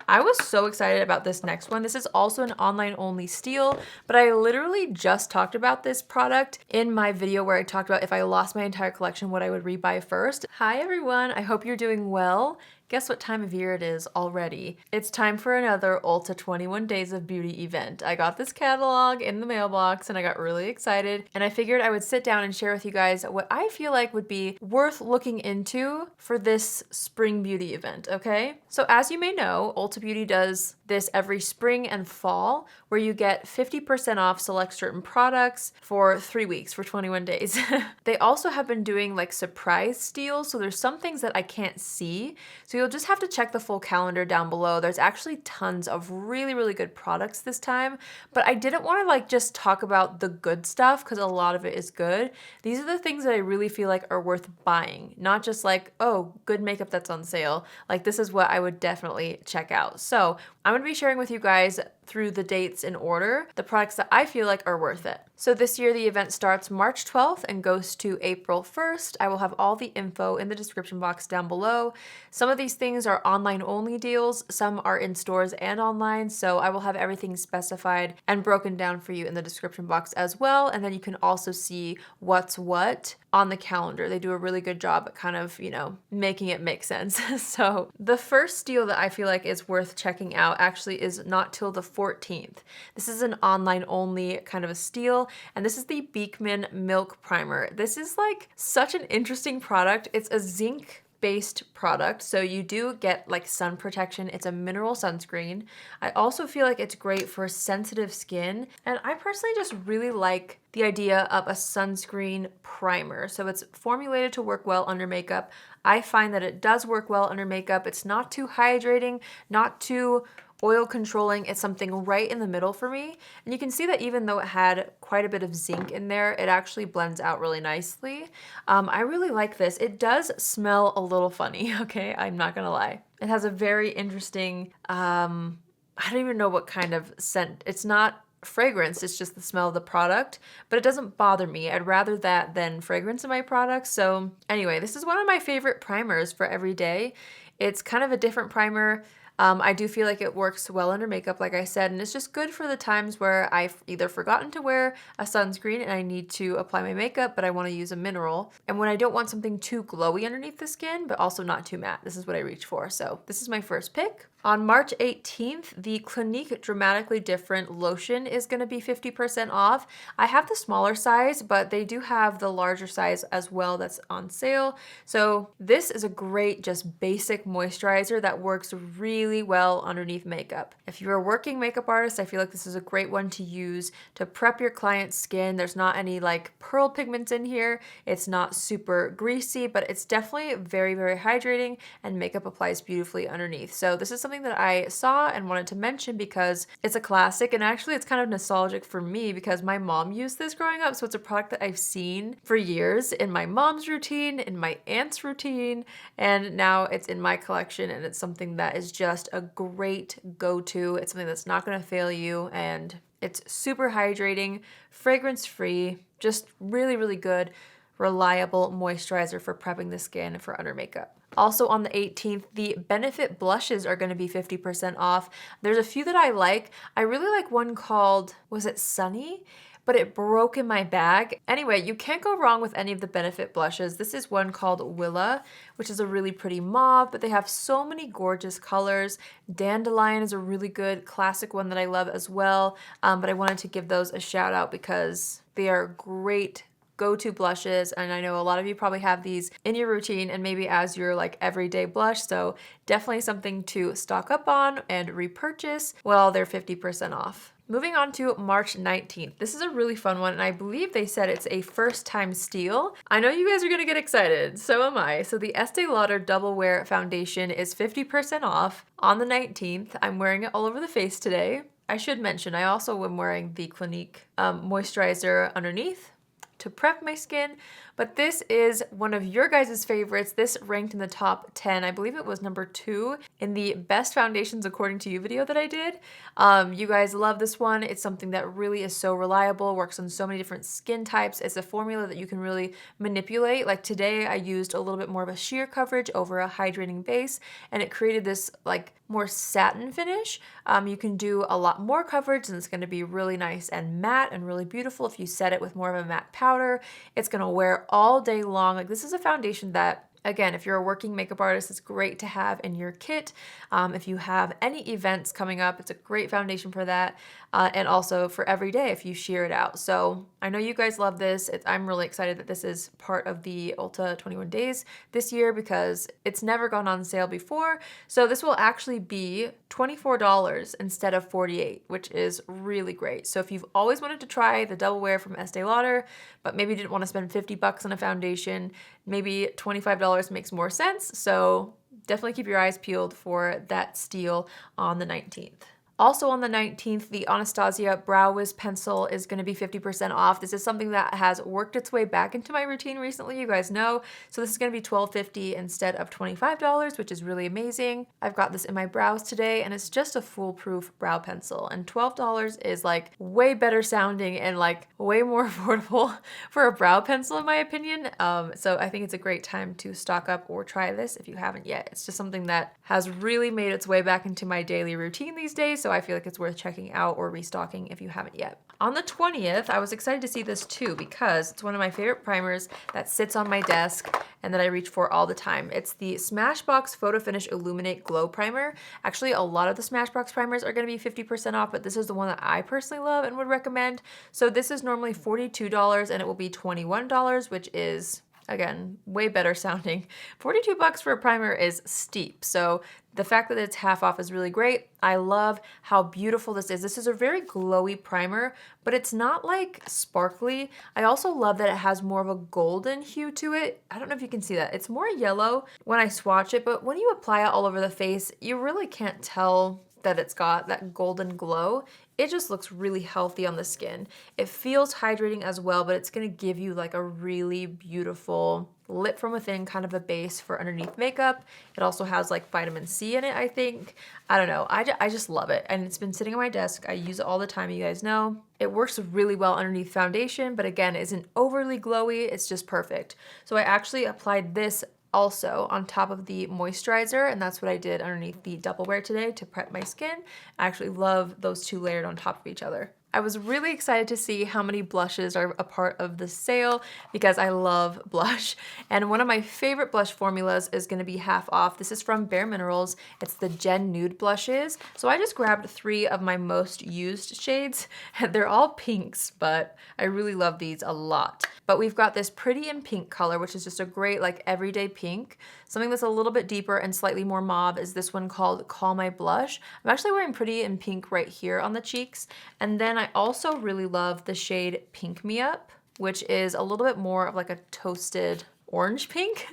I was so excited about this next one. This is also an online only steal, but I literally just talked about this product in my video where I talked about if I lost my entire collection, what I would rebuy first. Hi everyone, I hope you're doing well. Guess what time of year it is already? It's time for another Ulta 21 Days of Beauty event. I got this catalog in the mailbox and I got really excited, and I figured I would sit down and share with you guys what I feel like would be worth looking into for this spring beauty event, okay? So as you may know, Ulta Beauty does this every spring and fall where you get 50% off select certain products for 3 weeks, for 21 days. They also have been doing like surprise steals, so there's some things that I can't see. So you'll just have to check the full calendar down below. There's actually tons of really good products this time, but I didn't want to like just talk about the good stuff because a lot of it is good. These are the things that I really feel like are worth buying, not just like, oh, good makeup that's on sale. Like this is what I would definitely check out. So I'm gonna be sharing with you guys through the dates in order, the products that I feel like are worth it. So this year the event starts March 12th and goes to April 1st. I will have all the info in the description box down below. Some of these things are online only deals, some are in stores and online, so I will have everything specified and broken down for you in the description box as well, and then you can also see what's what on the calendar. They do a really good job at kind of, you know, making it make sense. So the first deal that I feel like is worth checking out actually is not till the 14th. This is an online only kind of a steal, and this is the Beekman Milk Primer. This is like such an interesting product. It's a zinc based product, so you do get like sun protection. It's a mineral sunscreen. I also feel like it's great for sensitive skin, and I personally just really like the idea of a sunscreen primer. So it's formulated to work well under makeup. I find that it does work well under makeup. It's not too hydrating, not too oil controlling. It's something right in the middle for me. And you can see that even though it had quite a bit of zinc in there, it actually blends out really nicely. I really like this. It does smell a little funny, okay? I'm not gonna lie. It has a very interesting, I don't even know what kind of scent. It's not fragrance, it's just the smell of the product, but it doesn't bother me. I'd rather that than fragrance in my products. So anyway, this is one of my favorite primers for every day. It's kind of a different primer. I do feel like it works well under makeup, like I said, and it's just good for the times where I've either forgotten to wear a sunscreen and I need to apply my makeup, but I want to use a mineral, and when I don't want something too glowy underneath the skin, but also not too matte. This is what I reach for, so this is my first pick. On March 18th, the Clinique Dramatically Different Lotion is going to be 50% off. I have the smaller size, but they do have the larger size as well that's on sale. So this is a great just basic moisturizer that works really well underneath makeup. If you're a working makeup artist, I feel like this is a great one to use to prep your client's skin. There's not any like pearl pigments in here. It's not super greasy, but it's definitely very hydrating, and makeup applies beautifully underneath. So this is something that I saw and wanted to mention because it's a classic, and actually it's kind of nostalgic for me because my mom used this growing up, so it's a product that I've seen for years in my mom's routine, in my aunt's routine, and now it's in my collection, and it's something that is just a great go-to. It's something that's not going to fail you, and it's super hydrating, fragrance-free, just really good, reliable moisturizer for prepping the skin for under makeup. Also on the 18th, the Benefit blushes are going to be 50% off. There's a few that I like. I really like one called, was it Sunny? But it broke in my bag. Anyway, you can't go wrong with any of the Benefit blushes. This is one called Willa, which is a really pretty mauve, but they have so many gorgeous colors. Dandelion is a really good classic one that I love as well, but I wanted to give those a shout out because they are great go-to blushes, and I know a lot of you probably have these in your routine and maybe as your like everyday blush, so definitely something to stock up on and repurchase while they're 50% off. Moving on to March 19th. This is a really fun one, and I believe they said it's a first-time steal. I know you guys are gonna get excited, so am I. So the Estee Lauder Double Wear Foundation is 50% off on the 19th. I'm wearing it all over the face today. I should mention, I also am wearing the Clinique moisturizer underneath. to prep my skin, but this is one of your guys' favorites. This ranked in the top 10. I believe it was number 2 in the best foundations according to you video that I did. You guys love this one. It's something that really is so reliable, works on so many different skin types. It's a formula that you can really manipulate. Like today I used a little bit more of a sheer coverage over a hydrating base, and it created this like more satin finish. You can do a lot more coverage, and it's going to be really nice and matte and really beautiful if you set it with more of a matte powder. It's going to wear all day long. Like, this is a foundation that, again, if you're a working makeup artist, it's great to have in your kit. If you have any events coming up, it's a great foundation for that. And also for every day if you sheer it out. So I know you guys love this. I'm really excited that this is part of the Ulta 21 days this year because it's never gone on sale before. So this will actually be $24 instead of $48, which is really great. So if you've always wanted to try the Double Wear from Estée Lauder, but maybe didn't want to spend 50 bucks on a foundation, maybe $25 makes more sense. So definitely keep your eyes peeled for that steal on the 19th. Also on the 19th, the Anastasia Brow Wiz Pencil is going to be 50% off. This is something that has worked its way back into my routine recently, you guys know. So this is going to be $12.50 instead of $25, which is really amazing. I've got this in my brows today, and it's just a foolproof brow pencil. And $12 is like way better sounding and like way more affordable for a brow pencil in my opinion. So I think it's a great time to stock up or try this if you haven't yet. It's just something that has really made its way back into my daily routine these days. So I feel like it's worth checking out or restocking if you haven't yet. On the 20th, I was excited to see this too because it's one of my favorite primers that sits on my desk and that I reach for all the time. It's the Smashbox Photo Finish Illuminate Glow Primer. Actually, a lot of the Smashbox primers are going to be 50% off, but this is the one that I personally love and would recommend. So this is normally $42 and it will be $21, which is, again, way better sounding. 42 bucks for a primer is steep. So the fact that it's half off is really great. I love how beautiful this is. This is a very glowy primer, but it's not like sparkly. I also love that it has more of a golden hue to it. I don't know if you can see that. It's more yellow when I swatch it, but when you apply it all over the face, you really can't tell that it's got that golden glow. It just looks really healthy on the skin. It feels hydrating as well, but it's gonna give you like a really beautiful lit from within kind of a base for underneath makeup. It also has like vitamin C in it, I think. I don't know, I just love it. And it's been sitting on my desk. I use it all the time, you guys know. It works really well underneath foundation, but again, isn't overly glowy. It's just perfect. So I actually applied this also on top of the moisturizer, and that's what I did underneath the Double Wear today to prep my skin. I actually love those two layered on top of each other. I was really excited to see how many blushes are a part of the sale because I love blush. And one of my favorite blush formulas is gonna be half off. This is from Bareminerals. It's the Gen Nude blushes. So I just grabbed 3 of my most used shades. They're all pinks, but I really love these a lot. But we've got this Pretty in Pink color, which is just a great like everyday pink. Something that's a little bit deeper and slightly more mauve is this one called Call My Blush. I'm actually wearing Pretty in Pink right here on the cheeks. And then I also really love the shade Pink Me Up, which is a little bit more of like a toasted orange pink.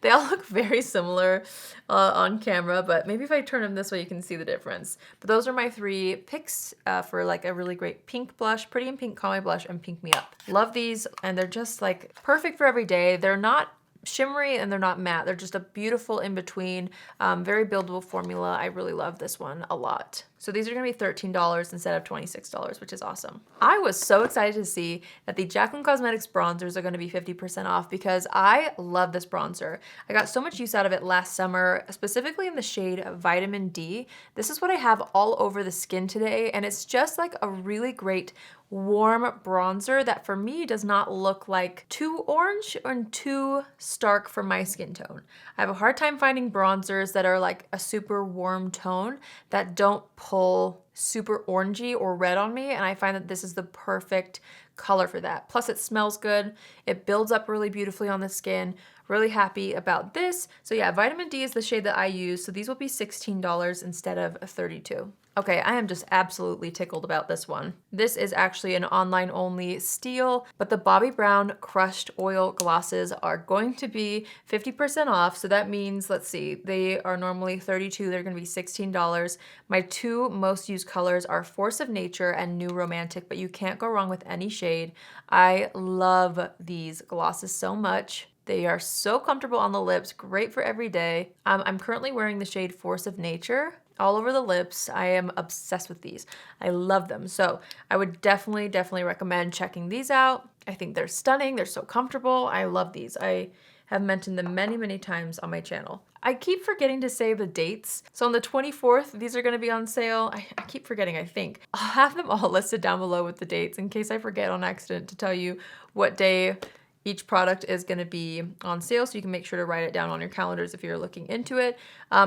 They all look very similar on camera, but maybe if I turn them this way, you can see the difference. But those are my 3 picks for like a really great pink blush, Pretty in Pink, Call My Blush, and Pink Me Up. Love these, and they're just like perfect for every day. They're not shimmery and they're not matte. They're just a beautiful in-between, very buildable formula. I really love this one a lot. So these are gonna be $13 instead of $26, which is awesome. I was so excited to see that the Jaclyn Cosmetics bronzers are gonna be 50% off because I love this bronzer. I got so much use out of it last summer, specifically in the shade Vitamin D. This is what I have all over the skin today, and it's just like a really great warm bronzer that for me does not look like too orange or too stark for my skin tone. I have a hard time finding bronzers that are like a super warm tone that don't pull super orangey or red on me, and I find that this is the perfect color for that. Plus it smells good, it builds up really beautifully on the skin, really happy about this. So yeah, vitamin D is the shade that I use. So these will be $16 instead of $32. Okay, I am just absolutely tickled about this one. This is actually an online only steal, but the Bobbi Brown Crushed Oil Glosses are going to be 50% off. So that means, let's see, they are normally $32, they're gonna be $16. My two most used colors are Force of Nature and New Romantic, but you can't go wrong with any shade. I love these glosses so much. They are so comfortable on the lips, great for every day. I'm currently wearing the shade Force of Nature all over the lips. I am obsessed with these. I love them. So I would definitely recommend checking these out. I think they're stunning. They're so comfortable. I love these. I have mentioned them many times on my channel. I keep forgetting to say the dates. So on the 24th, these are gonna be on sale. I keep forgetting, I think. I'll have them all listed down below with the dates in case I forget on accident to tell you what day each product is gonna be on sale, so you can make sure to write it down on your calendars if you're looking into it.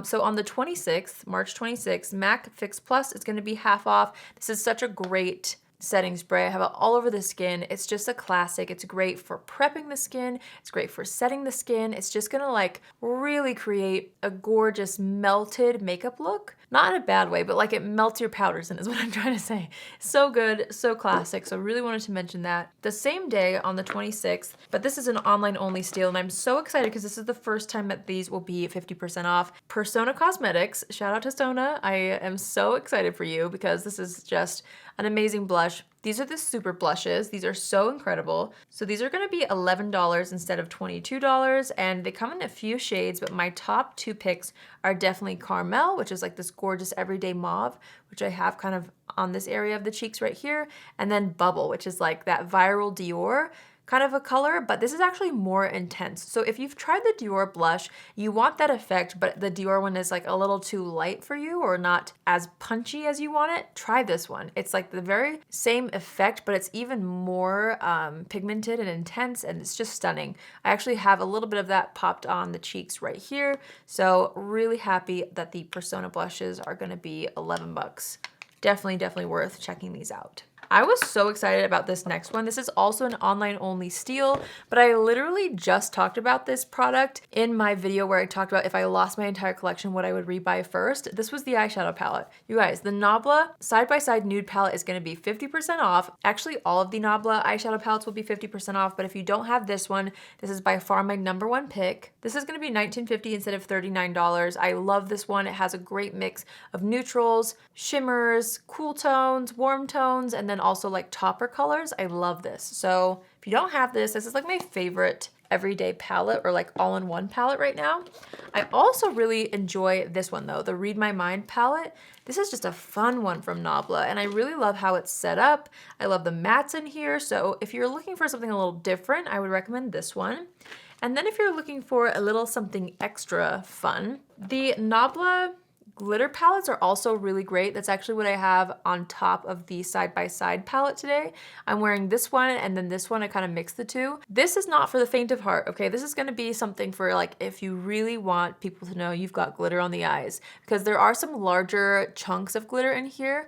So on the 26th, March 26th, MAC Fix Plus is gonna be half off. This is such a great setting spray. I have it all over the skin. It's just a classic. It's great for prepping the skin. It's great for setting the skin. It's just gonna like really create a gorgeous melted makeup look. Not in a bad way, but like it melts your powders in is what I'm trying to say. So good, so classic. So really wanted to mention that. The same day on the 26th, but this is an online only steal and I'm so excited because this is the first time that these will be 50% off. Persona Cosmetics, shout out to Sona. I am so excited for you because this is just an amazing blush. These are the super blushes. These are so incredible. So these are gonna be $11 instead of $22, and they come in a few shades, but my top two picks are definitely Caramel, which is like this gorgeous everyday mauve, which I have kind of on this area of the cheeks right here, and then Bubble, which is like that viral Dior kind of a color, but this is actually more intense. So if you've tried the Dior blush, you want that effect, but the Dior one is like a little too light for you or not as punchy as you want it, try this one. It's like the very same effect, but it's even more pigmented and intense, and it's just stunning. I actually have a little bit of that popped on the cheeks right here. So really happy that the Persona blushes are gonna be 11 bucks. Definitely worth checking these out. I was so excited about this next one. This is also an online only steal, but I literally just talked about this product in my video where I talked about if I lost my entire collection, what I would rebuy first. This was the eyeshadow palette. You guys, the Nabla Side by Side Nude palette is gonna be 50% off. Actually, all of the Nabla eyeshadow palettes will be 50% off, but if you don't have this one, this is by far my #1 pick. This is gonna be $19.50 instead of $39. I love this one. It has a great mix of neutrals, shimmers, cool tones, warm tones, and then also like topper colors. I love this. So if you don't have this, this is like my favorite everyday palette or like all-in-one palette right now. I also really enjoy this one though, the Read My Mind palette. This is just a fun one from Nabla, and I really love how it's set up. I love the mattes in here. So if you're looking for something a little different, I would recommend this one. And then if you're looking for a little something extra fun, the Nabla glitter palettes are also really great. That's actually what I have on top of the Side by Side palette today. I'm wearing this one and then this one. I kind of mix the two. This is not for the faint of heart, okay? This is gonna be something for like if you really want people to know you've got glitter on the eyes, because there are some larger chunks of glitter in here.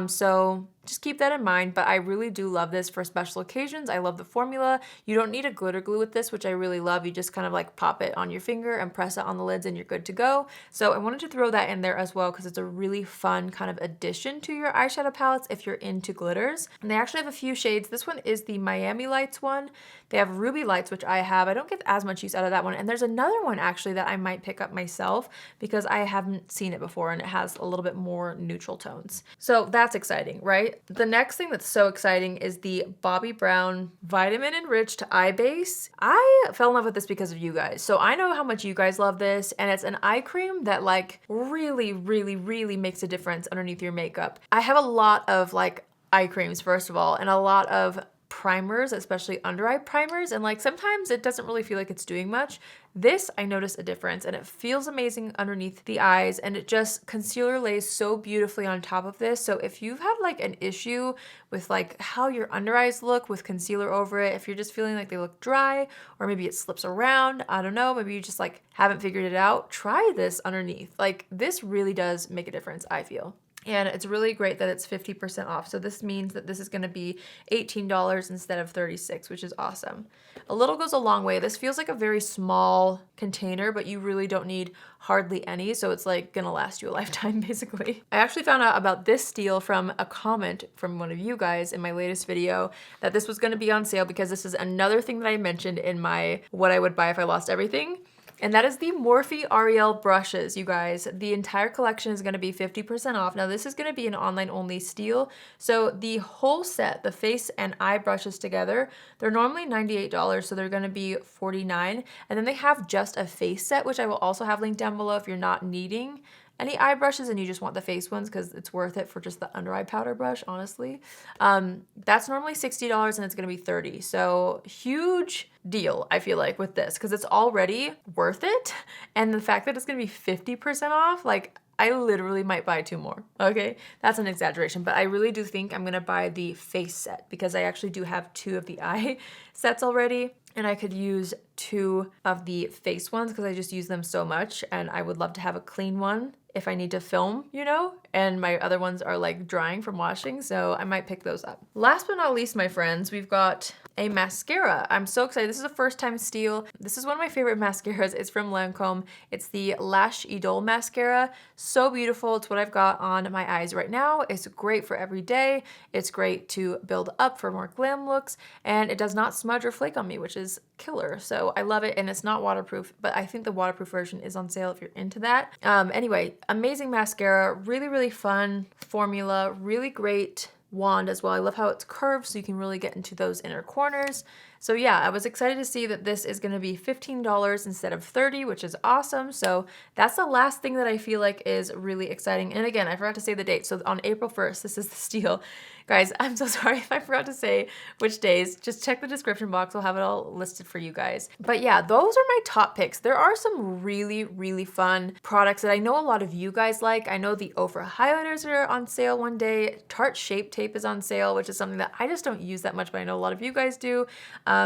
So just keep that in mind, but I really do love this for special occasions. I love the formula. You don't need a glitter glue with this, which I really love. You just kind of like pop it on your finger and press it on the lids and you're good to go. So I wanted to throw that in there as well because it's a really fun kind of addition to your eyeshadow palettes if you're into glitters. And they actually have a few shades. This one is the Miami Lights one. They have Ruby Lights, which I have. I don't get as much use out of that one. And there's another one actually that I might pick up myself because I haven't seen it before and it has a little bit more neutral tones. So that's exciting, right? The next thing that's so exciting is the Bobbi Brown Vitamin Enriched Eye Base. I fell in love with this because of you guys. So I know how much you guys love this, and it's an eye cream that like really makes a difference underneath your makeup. I have a lot of like eye creams, first of all, and a lot of primers, especially under eye primers, and like sometimes it doesn't really feel like it's doing much. This, I notice a difference, and it feels amazing underneath the eyes, and it just concealer lays so beautifully on top of this. So if you've had like an issue with like how your under eyes look with concealer over it, if you're just feeling like they look dry, or maybe it slips around, I don't know, maybe you just like haven't figured it out, try this underneath. Like this really does make a difference, I feel. And it's really great that it's 50% off. So this means that this is gonna be $18 instead of $36, which is awesome. A little goes a long way. This feels like a very small container, but you really don't need hardly any. So it's like gonna last you a lifetime basically. I actually found out about this steal from a comment from one of you guys in my latest video that this was gonna be on sale because this is another thing that I mentioned in my what I would buy if I lost everything. And that is the Morphe Ariel brushes, you guys. The entire collection is gonna be 50% off. Now this is gonna be an online only steal. So the whole set, the face and eye brushes together, they're normally $98, so they're gonna be $49. And then they have just a face set, which I will also have linked down below if you're not needing any eye brushes and you just want the face ones because it's worth it for just the under eye powder brush, honestly. That's normally $60 and it's gonna be $30. So huge deal, I feel like, with this because it's already worth it. And the fact that it's gonna be 50% off, like I literally might buy 2 more, okay? That's an exaggeration, but I really do think I'm gonna buy the face set because I actually do have 2 of the eye sets already. And I could use 2 of the face ones because I just use them so much and I would love to have a clean one if I need to film, you know? And my other ones are like drying from washing, so I might pick those up. Last but not least, my friends, we've got a mascara. I'm so excited. This is a first time steal. This is one of my favorite mascaras. It's from Lancome. It's the Lash Idole mascara. So beautiful. It's what I've got on my eyes right now. It's great for every day. It's great to build up for more glam looks, and it does not smudge or flake on me, which is killer. So I love it, and it's not waterproof, but I think the waterproof version is on sale if you're into that. Anyway, amazing mascara, really, really fun formula, really great wand as well. I love how it's curved so you can really get into those inner corners. So yeah, I was excited to see that this is gonna be $15 instead of $30, which is awesome. So that's the last thing that I feel like is really exciting. And again, I forgot to say the date. So on April 1st, this is the steal. Guys, I'm so sorry if I forgot to say which days. Just check the description box. I'll have it all listed for you guys. But yeah, those are my top picks. There are some really, really fun products that I know a lot of you guys like. I know the Ofra highlighters are on sale one day. Tarte Shape Tape is on sale, which is something that I just don't use that much, but I know a lot of you guys do.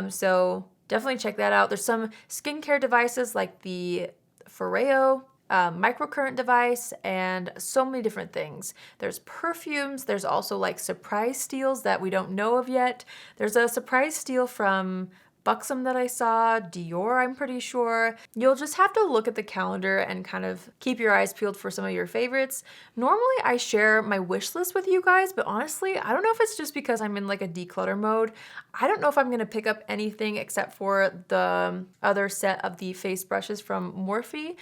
So definitely check that out. There's some skincare devices like the Foreo microcurrent device and so many different things. There's perfumes. There's also like surprise steals that we don't know of yet. There's a surprise steal from Buxom that I saw, Dior, I'm pretty sure. You'll just have to look at the calendar and kind of keep your eyes peeled for some of your favorites. Normally I share my wish list with you guys, but honestly, I don't know if it's just because I'm in like a declutter mode. I don't know if I'm gonna pick up anything except for the other set of the face brushes from Morphe.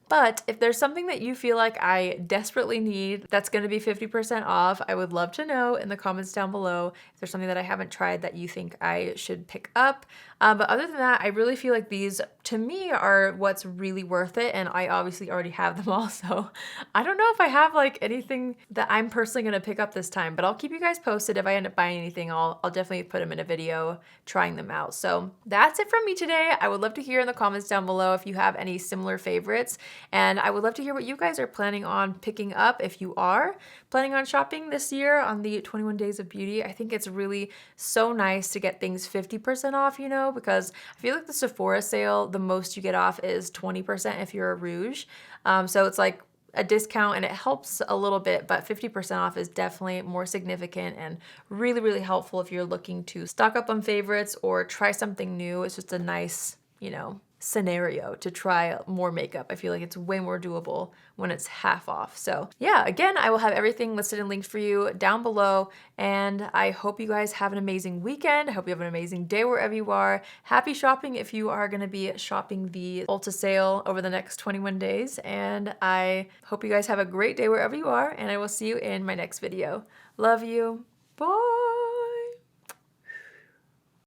But if there's something that you feel like I desperately need that's gonna be 50% off, I would love to know in the comments down below if there's something that I haven't tried that you think I should pick up. But other than that, I really feel like these, to me, are what's really worth it, and I obviously already have them all, so I don't know if I have like anything that I'm personally gonna pick up this time, but I'll keep you guys posted. If I end up buying anything, I'll definitely put them in a video trying them out. So that's it from me today. I would love to hear in the comments down below if you have any similar favorites, and I would love to hear what you guys are planning on picking up if you are planning on shopping this year on the 21 Days of Beauty. I think it's really so nice to get things 50% off, you know, because I feel like the Sephora sale, the most you get off is 20% if you're a Rouge. So it's like a discount and it helps a little bit, but 50% off is definitely more significant and really, really helpful if you're looking to stock up on favorites or try something new. It's just a nice, you know, scenario to try more makeup. I feel like it's way more doable when it's half off. So yeah, again, I will have everything listed and linked for you down below, and I hope you guys have an amazing weekend. I hope you have an amazing day wherever you are. Happy shopping if you are gonna be shopping the Ulta sale over the next 21 days, and I hope you guys have a great day wherever you are, and I will see you in my next video. Love you.